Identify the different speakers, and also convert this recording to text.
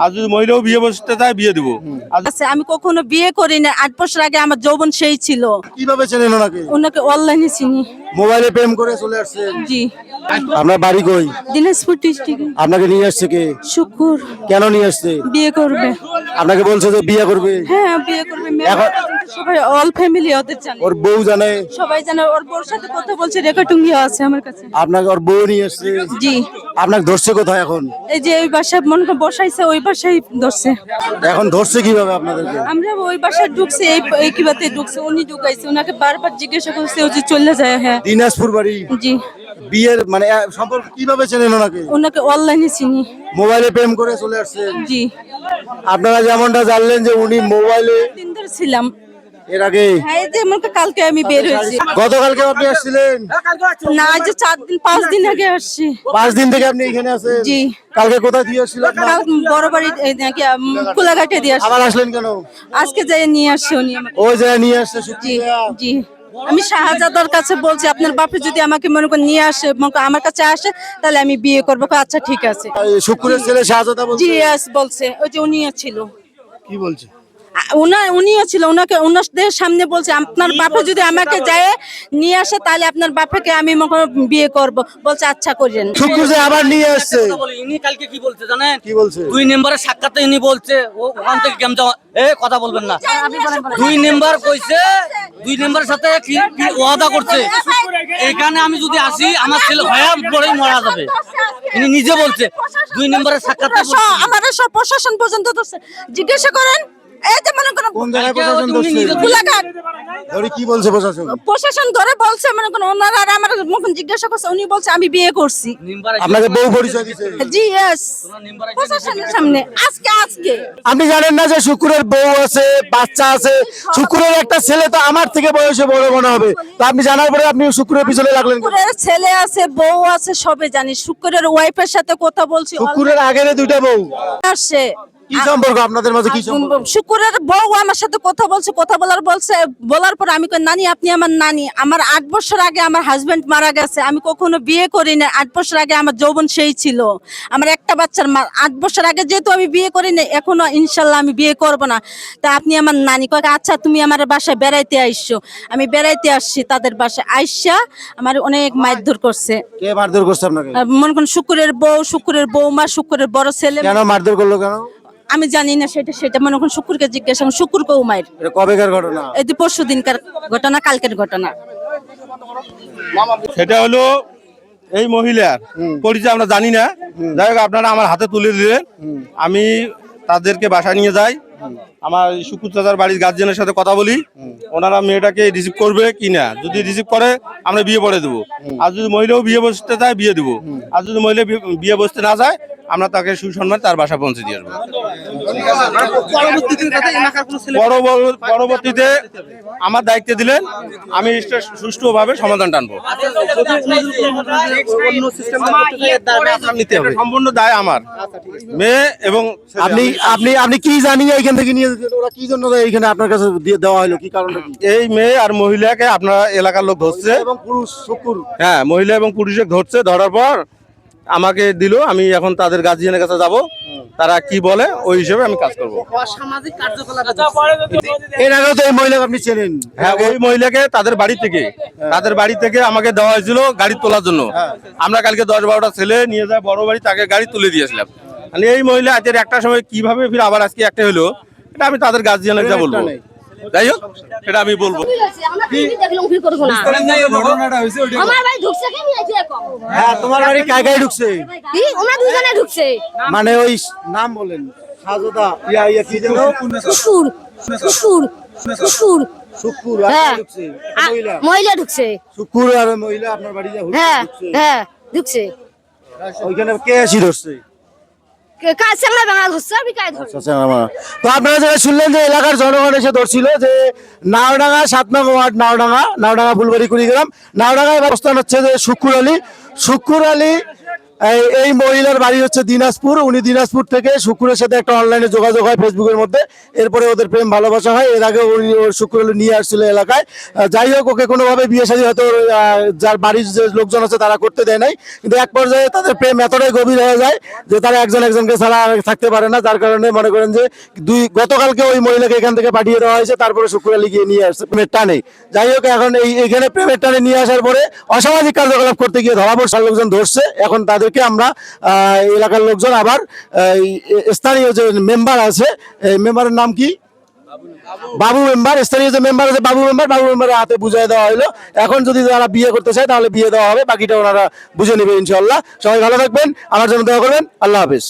Speaker 1: আর যদি মহিলাও বিয়ে বসতে চায় বিয়ে দিব।
Speaker 2: আচ্ছা, আমি কখনো বিয়ে করি না। 8 বছর আগে আমার যৌবন সেই ছিল।
Speaker 3: কিভাবে চেনেন ওনাকে?
Speaker 2: ওনাকে অনলাইনে চিনি।
Speaker 3: মোবাইলে প্রেম করে চলে আসছেন?
Speaker 2: জি।
Speaker 3: আপনার বাড়ি কই?
Speaker 2: দিনাজপুর ডিস্ট্রিক্টে।
Speaker 3: আপনাকে নিয়ে আসছে কে?
Speaker 2: শুকুর।
Speaker 3: কেন নিয়ে আসছে?
Speaker 2: বিয়ে করবে।
Speaker 3: আপনাকে বলছে যে বিয়ে করবে?
Speaker 2: হ্যাঁ, বিয়ে করবে। সবাই অল ফ্যামিলি ওদের জানে।
Speaker 3: ওর বউ জানে?
Speaker 2: সবাই জানে। ওর বউর সাথে কথা বলছে, রেকর্ডিং আছে আমার কাছে।
Speaker 3: আপনাকে ওর বউ নিয়ে আসছে?
Speaker 2: জি।
Speaker 3: আপনাকে ধরছে কোথায় এখন?
Speaker 2: এই যে ওই বাসায় মনে করে বসাইছে, ওই বাসায় ধরছে।
Speaker 3: এখন ধরছে কিভাবে আপনাদেরকে?
Speaker 2: আমরা ওই বাসায় ঢুকছি, এই কিবাতে ঢুকছে, উনি ঢুকাইছে। ওনাকে বারবার জিজ্ঞাসা করছে, ও যে চলে যায়। হ্যাঁ,
Speaker 3: দিনাজপুর বাড়ি?
Speaker 2: জি।
Speaker 3: বিয়ের মানে সম্পর্ক কিভাবে চেনেন ওনাকে?
Speaker 2: ওনাকে অনলাইনে চিনি।
Speaker 3: মোবাইলে প্রেম করে চলে আসছেন?
Speaker 2: জি।
Speaker 3: আপনারা যেমনটা জানলেন যে উনি মোবাইলে
Speaker 2: দিন ধরে ছিলাম।
Speaker 3: এর আগে?
Speaker 2: হ্যাঁ, এই যে মনে কালকে আমি বের হয়েছি।
Speaker 3: গতকালকে আপনি আসছিলেন?
Speaker 2: না, আজ যে 4 দিন 5 দিন আগে আসছি।
Speaker 3: 5 দিন থেকে আপনি এখানে আছেন?
Speaker 2: জি।
Speaker 3: কালকে কোথায় দিয়ে আসছিলেন?
Speaker 2: কাল বড় বাড়ি নাকি কুলাঘাটে দিয়ে আসছি।
Speaker 3: আবার আসলেন কেন?
Speaker 2: আজকে যাই নিয়ে আসছে উনি আমাকে।
Speaker 3: ওই জায়গায় নিয়ে আসছে?
Speaker 2: জি। জি। আমি শাহজাদার কাছে বলছি, আপনার বাপে যদি আমাকে মনে করে নিয়ে আসে, মনে করে আমার কাছে আসে, তাহলে আমি বিয়ে করবো। আচ্ছা, ঠিক আছে।
Speaker 3: শুক্রের ছেলে শাহজাদা বলছে?
Speaker 2: জি, yes বলছে। ওই যে উনিও ছিল।
Speaker 3: কি বলছে?
Speaker 2: উনিও ছিল। ওনাদের সামনে বলছে, আপনার বাপে যদি আমাকে যায় নিয়ে আসে, তাহলে আপনার বাপেকে আমি মনে করো বিয়ে করব। বলছে আচ্ছা করেন।
Speaker 3: শুক্র যে আবার নিয়ে আসছে?
Speaker 4: ইনি কালকে কি বলছে জানেন?
Speaker 3: কি বলছে?
Speaker 4: 2 নম্বরের সাক্ষাতে ইনি বলছে ওখান থেকে কেমন কথা বলবেন না। 2 নম্বর কইছে, 2 নম্বরের সাথে কি ওয়াদা করছে, এখানে আমি যদি আসি আমার ছেলে ভয়া পড়েই মারা যাবে। ইনি নিজে বলছে 2 নম্বরের সাক্ষাতে।
Speaker 2: আমার সব প্রশাসন পর্যন্ত ধরছে। জিজ্ঞাসা করেন। এই যে মনে করেন
Speaker 3: কোন জায়গায় প্রশাসন ধরছে?
Speaker 2: কুলাঘাট।
Speaker 3: ধরে কি বলছে প্রশাসন?
Speaker 2: প্রশাসন ধরে বলছে, মনে করেন ওনারা আর আমার মুখন জিজ্ঞাসা করছে, উনি বলছে আমি বিয়ে করছি।
Speaker 3: আপনাকে বউ পরিচয় দিয়েছে?
Speaker 2: জি, yes। প্রশাসনের সামনে আজকে
Speaker 3: আপনি জানেন না যে শুক্রের বউ আছে, বাচ্চা আছে? শুক্রের একটা ছেলে তো আমার থেকে বয়সে বড় মনে হবে। তো আপনি জানার পরে আপনি শুক্রের পিছনে লাগলেন কেন?
Speaker 2: শুক্রের ছেলে আছে, বউ আছে, সবে জানি। শুক্রের ওয়াইফের সাথে কথা বলছি।
Speaker 3: শুক্রের আগের 2টা বউ
Speaker 2: আসছে।
Speaker 3: কি সম্পর্ক আপনাদের মাঝে? কি সম্পর্ক?
Speaker 2: শুক্রের বউ আমার সাথে কথা বলছে। বলার পর আমি কই, নানি আপনি আমার নানি। আমার 8 বছর আগে আমার হাজবেন্ড মারা গেছে। আমি কখনো বিয়ে করি না। 8 বছর আগে আমার যৌবন সেই ছিল। আমার একটা বাচ্চার মা। 8 বছর আগে যেহেতু আমি বিয়ে করি না, এখনো ইনশাল্লাহ আমি বিয়ে করব না। তা আপনি আমার নানি। কয় আচ্ছা, তুমি আমার বাসায় বেড়াইতে আইসো। আমি বেড়াইতে আসছি তাদের বাসায়। আইসা আমার অনেক মারধর করছে।
Speaker 3: কে মারধর করছে আপনাকে?
Speaker 2: মনে করেন শুক্রের বউ, শুক্রের বৌমা, শুক্রের বড় ছেলে।
Speaker 3: কেন মারধর করলো কেন?
Speaker 2: আমি জানি না সেটা মনে করেন শুক্রকে জিজ্ঞাসা করুন। শুক্র কৌমায়ের।
Speaker 3: এটা কবেকার ঘটনা?
Speaker 2: এই 2 দিনকার ঘটনা, কালকের ঘটনা।
Speaker 1: সেটা হলো এই মহিলার পরিচয় আমরা জানি না। যাই হোক, আপনারা আমার হাতে তুলে দিলেন। আমি তাদেরকে বাসায় নিয়ে যাই। আমার শুকুর চাচার বাড়ির গার্জিয়ানের সাথে কথা বলি, ওনারা মেয়েটাকে রিসিভ করবে কিনা। যদি রিসিভ করে আমরা বিয়ে পড়ে দেবো। আর যদি মহিলাও বিয়ে বসতে চায় বিয়ে দেবো। আর যদি মহিলা বিয়ে বসতে না যায়, আমরা তাকে সুসম্মান তার বাসা পৌঁছে দিয়ে আসবো। পরবর্তীতে আমার দায়িত্ব দিলেন, আমি সুষ্ঠুভাবে সমাধান টানবো। সম্পূর্ণ দায় আমার। মেয়ে এবং
Speaker 3: আপনি আপনি আপনি কি জানিয়ে এখান থেকে নিয়ে যেতেন? ওরা কি জন্য এখানে আপনার কাছে দিয়ে দেওয়া হলো? কি কারণটা কি?
Speaker 1: এই মেয়ে আর মহিলাকে আপনার এলাকার লোক ধরছে
Speaker 3: এবং পুরুষ শুক্র?
Speaker 1: হ্যাঁ, মহিলা এবং পুরুষকে ধরছে। ধরার পর আমাকে দিল। আমি এখন তাদের গার্জিয়ানের কাছে যাব। তারা কি বলে ওই হিসেবে আমি কাজ করবো।
Speaker 4: অসামাজিক কার্যকলাপ।
Speaker 3: এর আগেও তো এই মহিলাকে আপনি চেনেন?
Speaker 1: হ্যাঁ, ওই মহিলাকে তাদের বাড়ি থেকে আমাকে দেওয়া হয়েছিল গাড়ি তোলার জন্য। আমরা কালকে 10-12টা ছেলে নিয়ে যায় বড় বাড়ি, তাকে গাড়ি তুলে দিয়েছিলাম। মানে এই মহিলা আজকের একটা সময় কিভাবে ফির আবার আজকে একটা হলো, এটা আমি তাদের গার্জিয়ানের যা বলবো। যাই হোক, সেটা আমি বলবো।
Speaker 3: হ্যাঁ, তোমার বাড়ি কায় কায় ঢুকছে?
Speaker 5: ওরা দুজনে ঢুকছে।
Speaker 3: মানে ওই নাম বলেন। শাহজাদা কি যেন? শুক্র আর
Speaker 5: হ্যাঁ।
Speaker 3: ঢুকছে মহিলা?
Speaker 5: মহিলা ঢুকছে।
Speaker 3: শুক্র আর মহিলা আপনার বাড়ি যা
Speaker 5: হ্যাঁ
Speaker 3: ঢুকছে?
Speaker 5: হ্যাঁ ঢুকছে।
Speaker 3: ওইখানে কে আসি ধরছে?
Speaker 5: কাজ চাংলা বাঙাল ধরছে, আমি কাজ ধরছি।
Speaker 3: আচ্ছা, তো আপনারা যারা শুনলেন যে এলাকার জনগণ এসে ধরছিল যে নাওডাঙ্গা 7 নং ওয়ার্ড, নাওডাঙ্গা ফুলবাড়ি কুড়িগ্রাম। নাওডাঙ্গায় অবস্থান হচ্ছে যে শুক্র আলী এই মহিলার বাড়ি হচ্ছে দিনাজপুর। উনি দিনাজপুর থেকে শুক্রের সাথে একটা অনলাইনে যোগাযোগ হয় ফেসবুকের মধ্যে, এরপরে ওদের প্রেম ভালোবাসা হয়। এর আগে উনি ওর শুক্র নিয়ে আসছিল এলাকায়। যাই হোক, ওকে কোনোভাবে বিয়ে শাদী হয়তো যার বাড়ির যে লোকজন আছে তারা করতে দেয় নাই, কিন্তু এক পর্যায়ে তাদের প্রেম এতটাই গভীর হয়ে যায় যে তারা একজন একজনকে ছাড়া আর থাকতে পারে না। যার কারণে মনে করেন যে গতকালকে ওই মহিলাকে এখান থেকে পাঠিয়ে দেওয়া হয়েছে, তারপরে শুক্র লিগিয়ে নিয়ে আসছে প্রেমের টানে। যাই হোক, এখন এইখানে প্রেমের টানে নিয়ে আসার পরে অসামাজিক কার্যকলাপ করতে গিয়ে ধরা পড়ছে, লোকজন ধরছে। এখন তাদেরকে আমরা এলাকার লোকজন আবার স্থানীয় যে মেম্বার আছে, এই মেম্বারের নাম কি, বাবু মেম্বার, স্থানীয় যে মেম্বার আছে বাবু মেম্বারের হাতে বুঝিয়ে দেওয়া হলো। এখন যদি তারা বিয়ে করতে চায় তাহলে বিয়ে দেওয়া হবে, বাকিটা ওনারা বুঝে নেবে ইনশাল্লাহ। সবাই ভালো থাকবেন, আমার জন্য দোয়া করবেন। আল্লাহ হাফেজ।